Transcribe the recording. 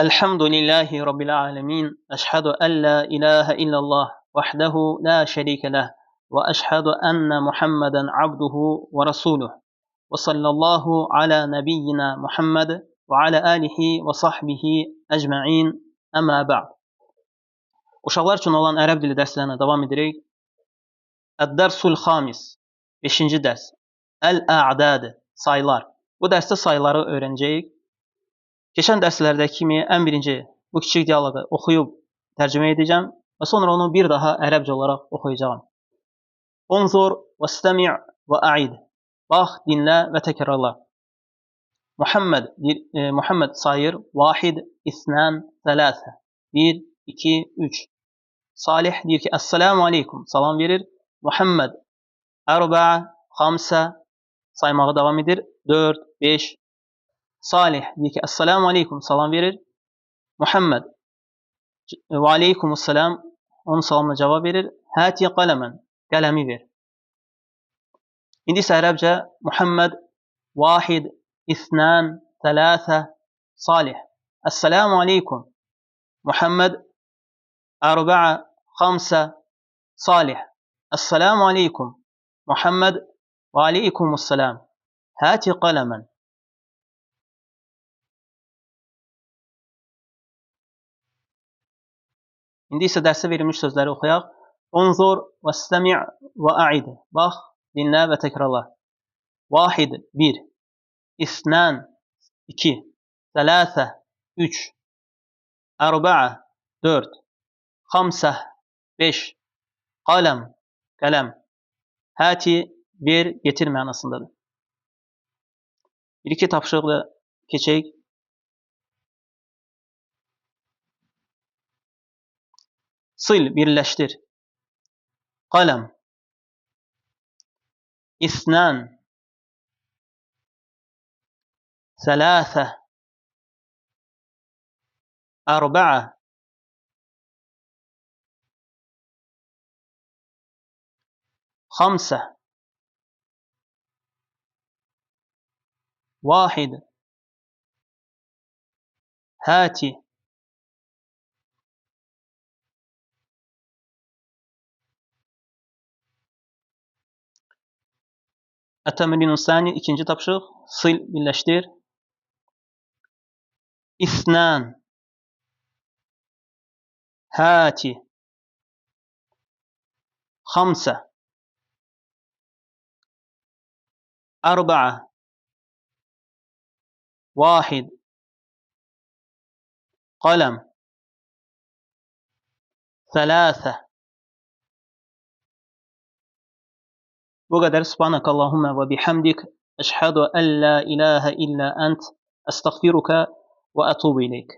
الحمد لله رب العالمين أشهد أن لا إله إلا الله وحده لا شريك له وأشهد أن محمدا عبده ورسوله وصلى الله على نبينا محمد وعلى آله وصحبه أجمعين أما بعد. Uşaqlar üçün olan ərəb dili dərslərinə davam edirik. Əd-dərsul xamis 5-ci dərs. Əl-ə'dad sayılar. Bu dərsdə sayıları öyrənəcəyik. Keçən dərslərdəki kimi ən birinci bu kiçik dialoqu oxuyub tərcümə edəcəm və sonra onu bir daha ərəbcə olaraq oxuyacağam. Unzur və istəmi' və a'id. Bax, dinlə və təkrarla. Muhammed sayır. 1, 2, 3. 1, 2, 3. Salih deyir ki, Esselamu aleykum. Salam verir. Muhammed 4, 5. Saymağa davam edir. 4, 5. Salih deyir ki, Esselamu aleykum. Salam verir. Muhammed ve aleykumusselam. Onun salamına cevap verir. Hati qələmən. Qələmi ver. İndi isə ərəbcə Muhammed 1, 2, 3. Salih. Esselamu aleykum. Muhammed 4, 5. Salih. Esselamu aleykum. Muhammed ve aleykumusselam. Hati qələmən. İndi isə dərsə verilmiş sözləri oxuyaq. Unzur və istəmi' və a'id. Bax, dinlə və təkrarla. 1, 1. 2, 2. 3, 3. 4, 4. 5, 5. Qaləm, qələm. Hati, ver, getir mənasındadır. Bir-iki tapşırıqla keçək. Sil, birləşdir. Qaləm. 2, 3. 4. 5. 1. Hati.Ət-təmrin sani, ikinci tapşırıq. Sil, birləşdir. 2. Hati. 5. 4. 1. Qaləm. 3. Bu qədər. Subhanakallahumma və bihamdik. Əşhədu ən la ilahə illə ənt. Əstəğfiruka və ətubu ileyk.